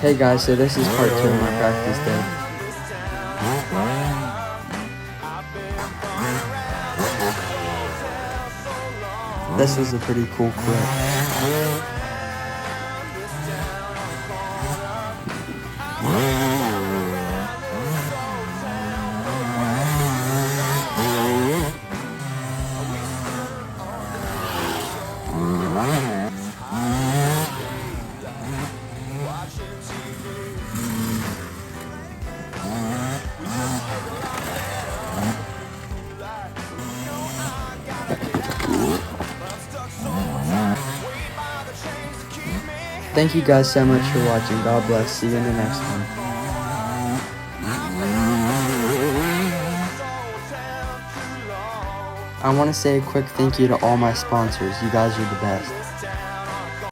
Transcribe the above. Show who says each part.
Speaker 1: Hey guys, so this is part 2 of my practice day. This was a pretty cool clip. Thank you guys so much for watching. God bless. See you in the next one. I want to say a quick thank you to all my sponsors. You guys are the best.